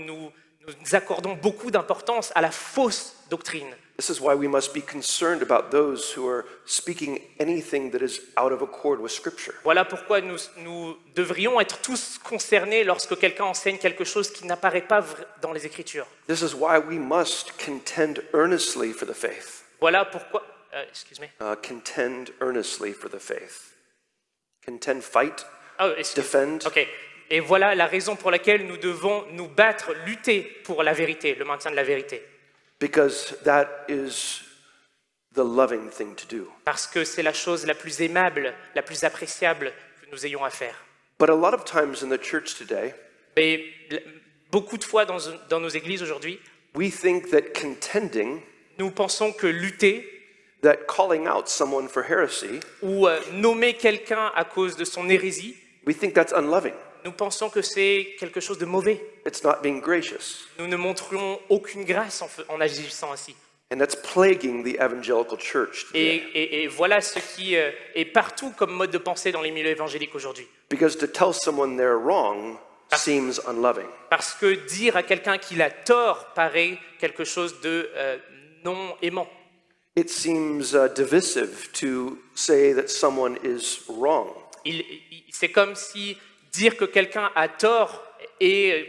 Speaker 2: accordons beaucoup d'importance à la fausse doctrine.
Speaker 1: This is why we must be concerned about those who are speaking anything that is out of accord with Scripture.
Speaker 2: Voilà pourquoi nous devrions être tous concernés lorsque quelqu'un enseigne quelque chose qui n'apparaît pas dans les Écritures.
Speaker 1: This is why we must contend earnestly for the faith.
Speaker 2: Voilà pourquoi... excuse-moi.
Speaker 1: Contend earnestly for the faith. Contend, fight,
Speaker 2: Oh, excuse.
Speaker 1: defend.
Speaker 2: Ok. Et voilà la raison pour laquelle nous devons nous battre, lutter pour la vérité, le maintien de la vérité.
Speaker 1: Because that is the loving thing to do.
Speaker 2: Parce que c'est la chose la plus aimable, la plus appréciable que nous ayons à faire.
Speaker 1: But a lot of times in the church today,
Speaker 2: Mais beaucoup de fois dans nos églises aujourd'hui,
Speaker 1: we think that contending,
Speaker 2: nous pensons que lutter
Speaker 1: that calling out someone for heresy,
Speaker 2: ou nommer quelqu'un à cause de son hérésie,
Speaker 1: we think that's unloving.
Speaker 2: nous pensons que c'est quelque chose de mauvais.
Speaker 1: It's not being gracious.
Speaker 2: Nous ne montrons aucune grâce en agissant ainsi.
Speaker 1: And that's plaguing the evangelical church today.
Speaker 2: Et voilà ce qui est partout comme mode de pensée dans les milieux évangéliques aujourd'hui.
Speaker 1: Because to tell someone they're wrong seems unloving.
Speaker 2: Parce que dire à quelqu'un qu'il a tort paraît quelque chose de non aimant.
Speaker 1: It seems divisive to say that someone is wrong.
Speaker 2: C'est comme si dire que quelqu'un a tort et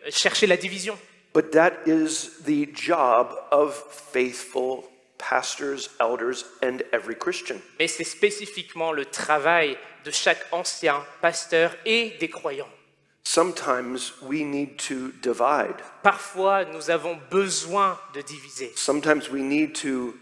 Speaker 2: chercher la division.
Speaker 1: But that is the job of faithful pastors, elders, and every Christian.
Speaker 2: Mais c'est spécifiquement le travail de chaque ancien pasteur et des croyants.
Speaker 1: Sometimes we need to divide.
Speaker 2: Parfois, nous avons besoin de diviser.
Speaker 1: Sometimes we need to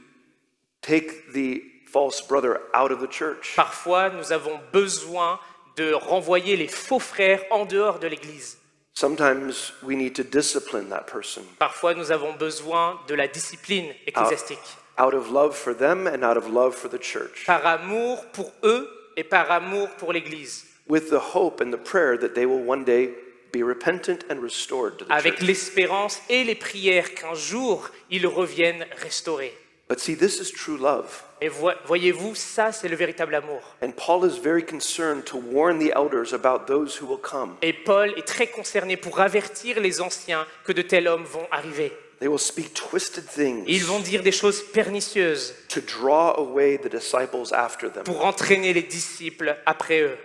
Speaker 1: take the false brother out of the church.
Speaker 2: Parfois, nous avons besoin de renvoyer les faux frères en dehors de l'Église.
Speaker 1: Sometimes we need to discipline that person
Speaker 2: Parfois, nous avons besoin de la discipline ecclésiastique.
Speaker 1: out of love for them and out of love for the church,
Speaker 2: Par amour pour eux et par amour pour l'Église.
Speaker 1: with the hope and the prayer that they will one day be repentant and restored to the
Speaker 2: Avec
Speaker 1: church.
Speaker 2: l'espérance et les prières qu'un jour, ils reviennent restaurés.
Speaker 1: But see, this is true love.
Speaker 2: Et voyez-vous, ça, c'est le véritable amour.
Speaker 1: And Paul is very concerned to warn the elders about those who will come.
Speaker 2: Et Paul est très concerné pour avertir les anciens que de tels hommes vont arriver.
Speaker 1: They will speak twisted things
Speaker 2: Ils vont dire des choses pernicieuses
Speaker 1: to draw away the disciples after them.
Speaker 2: pour entraîner les disciples après eux.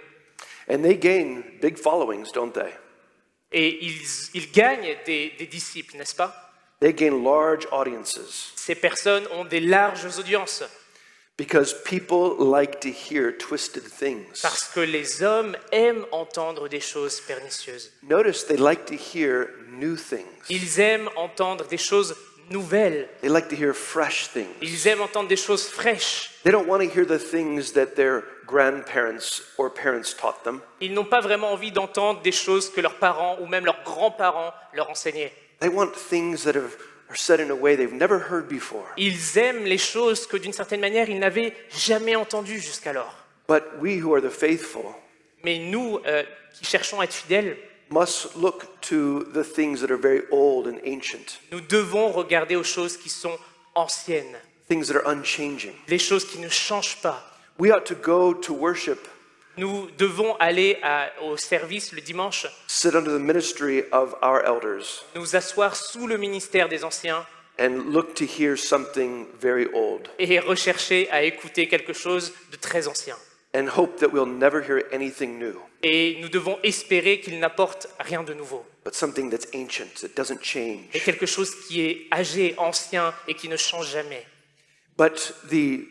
Speaker 1: And they gain big followings, don't they?
Speaker 2: Et ils gagnent des disciples, n'est-ce pas?
Speaker 1: They gain large audiences
Speaker 2: Ces personnes ont des larges audiences
Speaker 1: because people like to hear twisted things.
Speaker 2: parce que les hommes aiment entendre des choses pernicieuses.
Speaker 1: Notice they like to hear new things.
Speaker 2: Ils aiment entendre des choses nouvelles.
Speaker 1: They like to hear fresh things.
Speaker 2: Ils aiment entendre des choses fraîches.
Speaker 1: They don't want to hear the things that their grandparents or parents taught them.
Speaker 2: Ils n'ont pas vraiment envie d'entendre des choses que leurs parents ou même leurs grands-parents leur enseignaient.
Speaker 1: They want things that are said in a way they've never heard before.
Speaker 2: Ils aiment les choses que d'une certaine manière ils n'avaient jamais entendues jusqu'alors.
Speaker 1: But we who are the faithful
Speaker 2: Mais nous, qui cherchons à être fidèles,
Speaker 1: must look to the things that are very old and ancient,
Speaker 2: nous devons regarder aux choses qui sont anciennes,
Speaker 1: things that are unchanging.
Speaker 2: les choses qui ne changent pas.
Speaker 1: We ought to go to worship,
Speaker 2: Nous devons aller au service le dimanche,
Speaker 1: sit under the ministry of our elders,
Speaker 2: nous asseoir sous le ministère des anciens
Speaker 1: and look to hear something very old,
Speaker 2: et rechercher à écouter quelque chose de très ancien.
Speaker 1: and hope that we'll never hear anything new,
Speaker 2: Et nous devons espérer qu'il n'apporte rien de nouveau,
Speaker 1: but something that's ancient, that doesn't
Speaker 2: mais
Speaker 1: change.
Speaker 2: quelque chose qui est âgé, ancien et qui ne change jamais.
Speaker 1: But the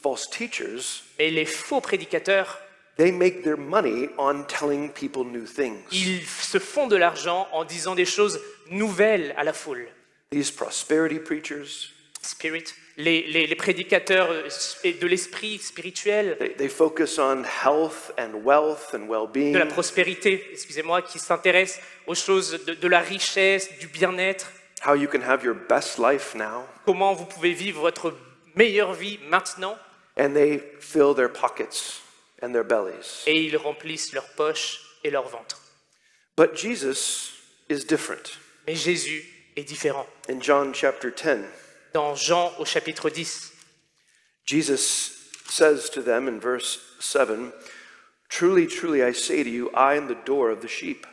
Speaker 1: false teachers,
Speaker 2: Mais les faux prédicateurs,
Speaker 1: they make their money on telling people new things.
Speaker 2: ils se font de l'argent en disant des choses nouvelles à la foule.
Speaker 1: These prosperity preachers,
Speaker 2: Spirit, les prédicateurs de l'esprit spirituel,
Speaker 1: they focus on health and wealth and
Speaker 2: de
Speaker 1: well-being.
Speaker 2: la prospérité, excusez-moi, qui s'intéressent aux choses de la richesse, du bien-être,
Speaker 1: How you can have your best life now,
Speaker 2: comment vous pouvez vivre votre meilleure vie maintenant,
Speaker 1: and they fill their pockets and their bellies.
Speaker 2: et ils remplissent leurs poches et leur ventre.
Speaker 1: But Jesus is different.
Speaker 2: Mais Jésus est différent.
Speaker 1: In John chapter 10,
Speaker 2: Dans Jean au chapitre 10,
Speaker 1: Jesus says to them in verse 7, "Truly, truly, I say to you, I am the door of the sheep.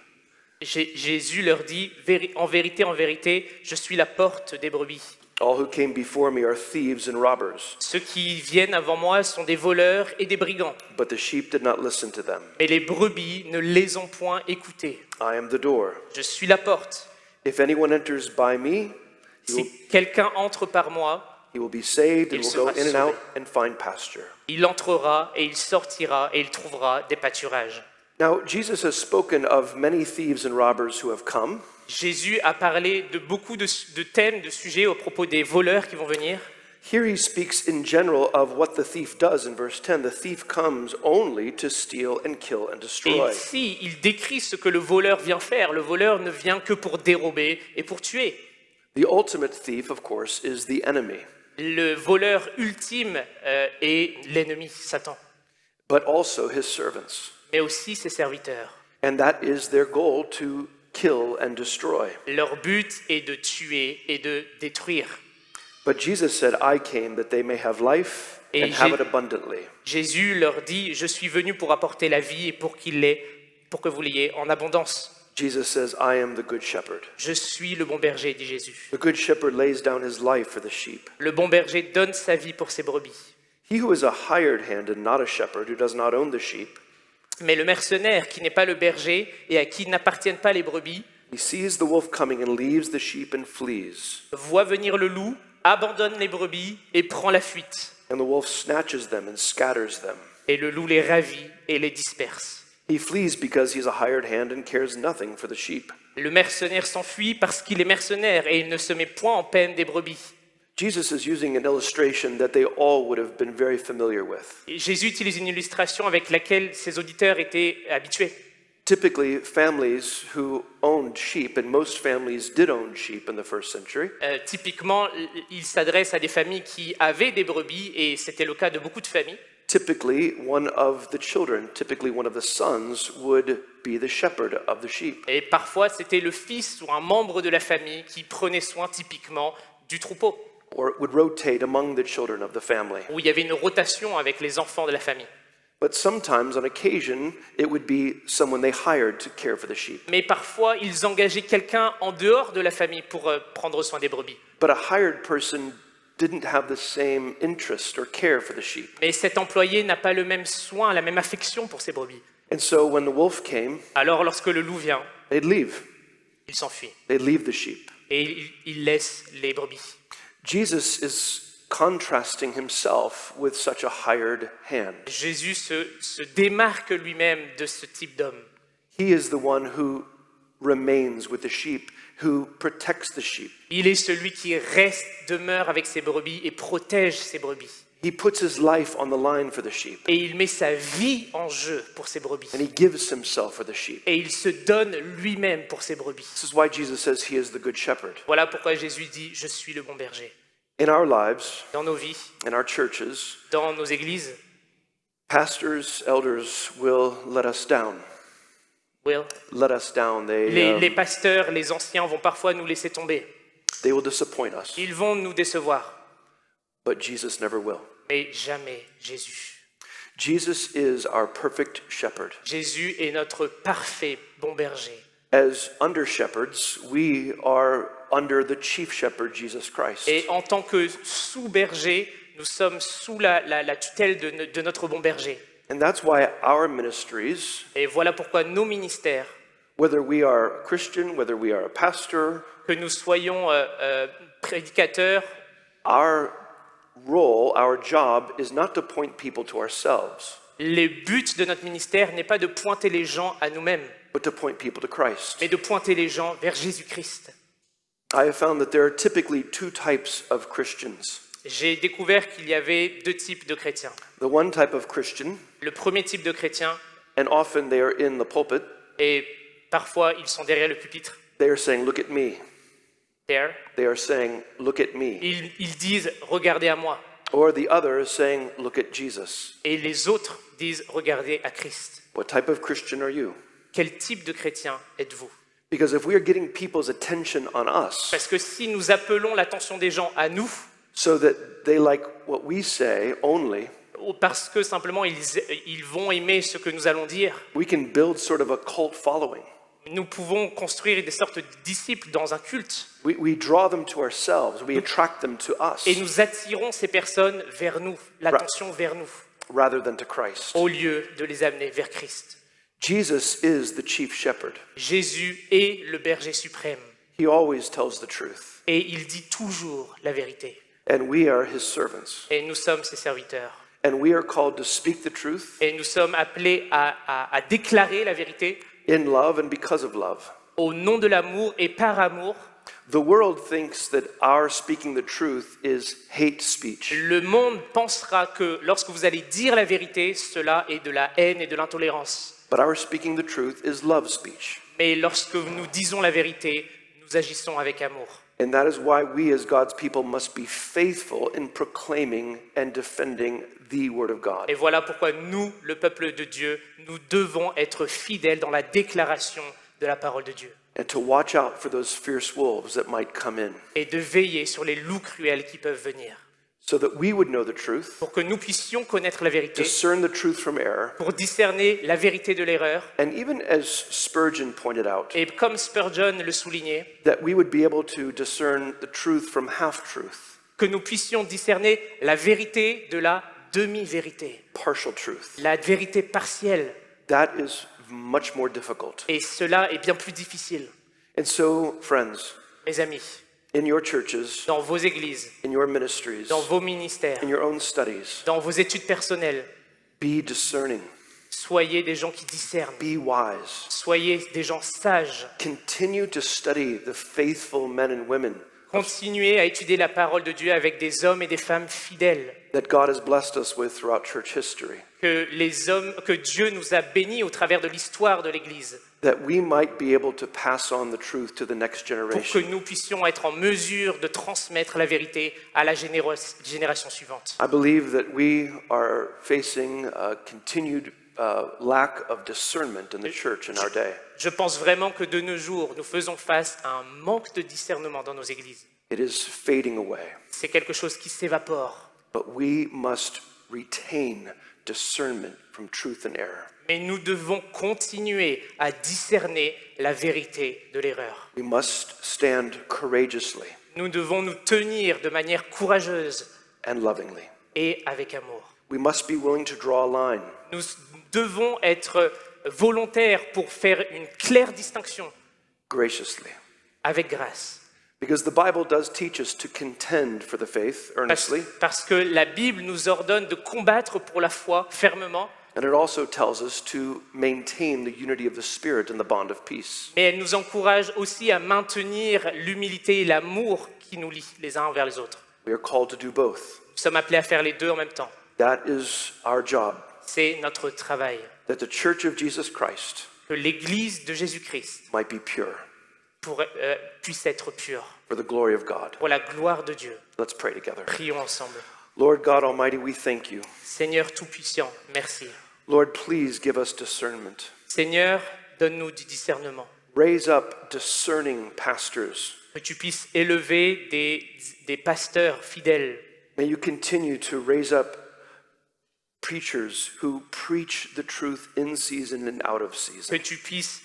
Speaker 2: Jésus leur dit, en vérité, je suis la porte des brebis.
Speaker 1: All who came before me are thieves and robbers,
Speaker 2: Ceux qui viennent avant moi sont des voleurs et des brigands,
Speaker 1: but the sheep did not listen to them.
Speaker 2: mais les brebis ne les ont point écoutés.
Speaker 1: I am the door.
Speaker 2: Je suis la porte.
Speaker 1: If anyone enters by me,
Speaker 2: Si quelqu'un entre par moi,
Speaker 1: he will be saved and
Speaker 2: Il
Speaker 1: will go
Speaker 2: sera
Speaker 1: in and
Speaker 2: sauvé.
Speaker 1: out and find pasture."
Speaker 2: il entrera et il sortira et il trouvera des pâturages.
Speaker 1: Now, Jesus has spoken of many thieves and robbers who have come.
Speaker 2: Jésus a parlé de beaucoup de thèmes, de sujets au propos des voleurs qui vont venir.
Speaker 1: Here he speaks in general of what the thief does in verse 10. The thief comes only to steal and kill and
Speaker 2: Et
Speaker 1: destroy.
Speaker 2: ici, il décrit ce que le voleur vient faire. Le voleur ne vient que pour dérober et pour tuer.
Speaker 1: The ultimate thief, of course, is the enemy,
Speaker 2: Le voleur ultime est l'ennemi, Satan,
Speaker 1: but also his servants.
Speaker 2: mais aussi ses serviteurs.
Speaker 1: And that is their goal, to kill and destroy.
Speaker 2: Leur but est de tuer et de détruire.
Speaker 1: But Jesus said, "I came that they may have life
Speaker 2: Et
Speaker 1: and have it abundantly."
Speaker 2: Jésus leur dit, je suis venu pour apporter la vie et pour que vous l'ayez en abondance.
Speaker 1: Jesus says, "I am the good shepherd."
Speaker 2: Je suis le bon berger, dit Jésus.
Speaker 1: The good shepherd lays down his life for the sheep.
Speaker 2: Le bon berger donne sa vie pour ses brebis.
Speaker 1: He who is a hired hand and not a shepherd, who does not own the sheep,
Speaker 2: Mais le mercenaire qui n'est pas le berger et à qui n'appartiennent pas les brebis
Speaker 1: he sees the wolf coming and leaves the sheep and flees.
Speaker 2: voit venir le loup, abandonne les brebis et prend la fuite.
Speaker 1: And the wolf snatches them and scatters them.
Speaker 2: Et le loup les ravit et les disperse.
Speaker 1: He flees because he's a hired hand and cares nothing for the sheep.
Speaker 2: Le mercenaire s'enfuit parce qu'il est mercenaire et il ne se met point en peine des brebis.
Speaker 1: Jesus is using an illustration that they all would have been very familiar with.
Speaker 2: Et Jésus utilise une illustration avec laquelle ses auditeurs étaient habitués.
Speaker 1: Typically, families who owned sheep, and most families did own sheep in the first century,
Speaker 2: Typiquement, il s'adresse à des familles qui avaient des brebis et c'était le cas de beaucoup de familles.
Speaker 1: typically one of the children, typically one of the sons, would be the shepherd of the sheep.
Speaker 2: Et parfois, c'était le fils ou un membre de la famille qui prenait soin typiquement du troupeau,
Speaker 1: Or it would rotate among the children of the family.
Speaker 2: où il y avait une rotation avec les enfants de la famille.
Speaker 1: But sometimes, on occasion, it would be someone they hired to care for the sheep.
Speaker 2: Mais parfois, ils engageaient quelqu'un en dehors de la famille pour prendre soin des brebis.
Speaker 1: But a hired person didn't have the same interest or care for the sheep.
Speaker 2: Mais cet employé n'a pas le même soin, la même affection pour ses brebis.
Speaker 1: And so when the wolf came,
Speaker 2: Alors, lorsque le loup vient,
Speaker 1: they'd leave.
Speaker 2: il s'enfuit
Speaker 1: They'd leave the sheep.
Speaker 2: et il laisse les brebis.
Speaker 1: Jesus is contrasting himself with such a hired hand.
Speaker 2: Jésus se démarque lui-même de ce type d'homme.
Speaker 1: He is the one who remains with the sheep, who protects the sheep.
Speaker 2: Il est celui qui reste, demeure avec ses brebis et protège ses brebis.
Speaker 1: He puts his life on the line for the sheep,
Speaker 2: Et il met sa vie en jeu pour ses brebis.
Speaker 1: and he gives himself for the sheep.
Speaker 2: Et il se donne lui-même pour ses brebis.
Speaker 1: This is why Jesus says he is the good shepherd.
Speaker 2: Voilà pourquoi Jésus dit « Je suis le bon berger ».
Speaker 1: In our lives,
Speaker 2: Dans nos vies,
Speaker 1: in our churches,
Speaker 2: dans nos églises,
Speaker 1: pastors, elders will let us down.
Speaker 2: Will,
Speaker 1: Let us down.
Speaker 2: les pasteurs, les anciens vont parfois nous laisser tomber.
Speaker 1: They will disappoint us,
Speaker 2: Ils vont nous décevoir.
Speaker 1: but Jesus never will.
Speaker 2: Mais jamais Jésus.
Speaker 1: Jesus is our perfect shepherd.
Speaker 2: Jésus est notre parfait bon berger.
Speaker 1: As under shepherds, we are under the chief shepherd, Jesus Christ.
Speaker 2: Et en tant que sous-berger, nous sommes sous la tutelle de notre bon berger.
Speaker 1: And that's why our ministries,
Speaker 2: Et voilà pourquoi nos ministères,
Speaker 1: whether we are Christian, whether we are a pastor,
Speaker 2: que nous soyons prédicateurs,
Speaker 1: our role, our job is not to point people to ourselves,
Speaker 2: le but de notre ministère n'est pas de pointer les gens à nous-mêmes,
Speaker 1: but to point people to Christ.
Speaker 2: mais de pointer les gens vers Jésus-Christ.
Speaker 1: I have found that there are typically two types of Christians.
Speaker 2: J'ai découvert qu'il y avait deux types de chrétiens.
Speaker 1: The one type of Christian,
Speaker 2: Le premier type de chrétien,
Speaker 1: and often they are in the pulpit,
Speaker 2: et parfois ils sont derrière le pupitre,
Speaker 1: they are saying, "Look at me."
Speaker 2: there.
Speaker 1: They are saying, "Look at me."
Speaker 2: Ils disent « Regardez à moi ».
Speaker 1: Or the other is saying, "Look at Jesus."
Speaker 2: Et les autres disent « Regardez à Christ ».
Speaker 1: What type of Christian are you?
Speaker 2: Quel type de chrétien êtes-vous?
Speaker 1: Because if we are getting people's attention on us
Speaker 2: Parce que si nous appelons l'attention des gens à nous,
Speaker 1: so that they like what we say only,
Speaker 2: ou parce que simplement ils vont aimer ce que nous allons dire,
Speaker 1: we can build sort of a cult following.
Speaker 2: nous pouvons construire des sortes de disciples dans un culte.
Speaker 1: We draw them to ourselves. We attract them to us
Speaker 2: Et nous attirons ces personnes vers nous, l'attention vers nous,
Speaker 1: rather than to Christ.
Speaker 2: au lieu de les amener vers Christ.
Speaker 1: Jesus is the chief shepherd.
Speaker 2: Jésus est le berger suprême.
Speaker 1: He always tells the truth.
Speaker 2: Et il dit toujours la vérité.
Speaker 1: And we are his servants.
Speaker 2: Et nous sommes ses serviteurs.
Speaker 1: And we are called to speak the truth
Speaker 2: Et nous sommes appelés à déclarer la vérité
Speaker 1: in love and because of love.
Speaker 2: au nom de l'amour et par amour.
Speaker 1: The world thinks that our speaking the truth is hate speech.
Speaker 2: Le monde pensera que lorsque vous allez dire la vérité, cela est de la haine et de l'intolérance.
Speaker 1: But our speaking the truth is love speech.
Speaker 2: Mais lorsque nous disons la vérité, nous agissons avec amour.
Speaker 1: And that is why we as God's people must be faithful in proclaiming and defending the word of God.
Speaker 2: Et voilà pourquoi nous, le peuple de Dieu, nous devons être fidèles dans la déclaration de la parole de Dieu.
Speaker 1: And to watch out for those fierce wolves that might come in,
Speaker 2: Et de veiller sur les loups cruels qui peuvent venir.
Speaker 1: so that we would know the truth,
Speaker 2: Pour que nous puissions connaître la vérité,
Speaker 1: discern the truth from error,
Speaker 2: pour discerner la vérité de l'erreur.
Speaker 1: and even as Spurgeon pointed out,
Speaker 2: Et comme Spurgeon le soulignait,
Speaker 1: that we would be able to discern the truth from half-truth,
Speaker 2: que nous puissions discerner la vérité de la demi-vérité,
Speaker 1: partial truth.
Speaker 2: la vérité partielle.
Speaker 1: that is much more difficult.
Speaker 2: Et cela est bien plus difficile.
Speaker 1: And so, friends,
Speaker 2: Mes amis,
Speaker 1: in your churches,
Speaker 2: dans vos églises,
Speaker 1: in your ministries,
Speaker 2: dans vos ministères,
Speaker 1: in your own studies,
Speaker 2: dans vos études personnelles,
Speaker 1: be discerning,
Speaker 2: soyez des gens qui discernent,
Speaker 1: be wise.
Speaker 2: soyez des gens sages.
Speaker 1: Continue to study the faithful men and women
Speaker 2: Continuez à étudier la parole de Dieu avec des hommes et des femmes fidèles
Speaker 1: that God has blessed us with throughout church history,
Speaker 2: que Dieu nous a bénis au travers de l'histoire de l'Église,
Speaker 1: that we might be able to pass on the truth to the next
Speaker 2: pour que
Speaker 1: generation.
Speaker 2: nous puissions être en mesure de transmettre la vérité à la génération suivante.
Speaker 1: I believe that we are facing a continued lack of discernment in the church in our day.
Speaker 2: Je pense vraiment que de nos jours, nous faisons face à un manque de discernement dans nos églises.
Speaker 1: It is fading away,
Speaker 2: C'est quelque chose qui s'évapore.
Speaker 1: but we must retain discernment from truth and error.
Speaker 2: Mais nous devons continuer à discerner la vérité de l'erreur.
Speaker 1: We must stand courageously
Speaker 2: Nous devons nous tenir de manière courageuse
Speaker 1: and lovingly.
Speaker 2: et avec amour.
Speaker 1: We must be willing to draw a line.
Speaker 2: Nous devons être volontaires pour faire une claire distinction
Speaker 1: Graciously.
Speaker 2: avec grâce.
Speaker 1: Because the Bible does teach us to contend for the faith earnestly,
Speaker 2: Parce que la Bible nous ordonne de combattre pour la foi fermement,
Speaker 1: and it also tells us to maintain the unity of the Spirit and the bond of peace.
Speaker 2: mais elle nous encourage aussi à maintenir l'humilité et l'amour qui nous lient les uns envers les autres.
Speaker 1: We are called to do both.
Speaker 2: Nous sommes appelés à faire les deux en même temps.
Speaker 1: That is our job,
Speaker 2: C'est notre travail.
Speaker 1: that the Church of Jesus Christ
Speaker 2: Que l'Église de Jésus-Christ
Speaker 1: might be pure
Speaker 2: puisse être pure
Speaker 1: for the glory of God.
Speaker 2: pour la gloire de Dieu.
Speaker 1: Let's pray together.
Speaker 2: Prions ensemble.
Speaker 1: Lord God Almighty, we thank you.
Speaker 2: Seigneur Tout-Puissant, merci.
Speaker 1: Lord, please give us discernment.
Speaker 2: Seigneur, donne-nous du discernement.
Speaker 1: Raise up discerning pastors.
Speaker 2: Que tu puisses élever des pasteurs fidèles.
Speaker 1: May you continue to raise up preachers who preach the truth in season and out of
Speaker 2: Que
Speaker 1: season.
Speaker 2: tu puisses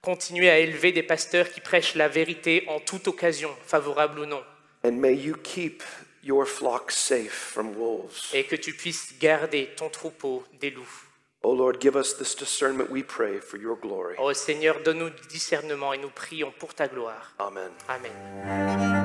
Speaker 2: continuer à élever des pasteurs qui prêchent la vérité en toute occasion, favorable ou non.
Speaker 1: And may you keep your flock safe from wolves.
Speaker 2: Et que tu puisses garder ton troupeau des loups.
Speaker 1: Oh Lord, give us this discernment, we pray, for your glory.
Speaker 2: Oh Seigneur, donne-nous du discernement et nous prions pour ta gloire.
Speaker 1: Amen.
Speaker 2: Amen.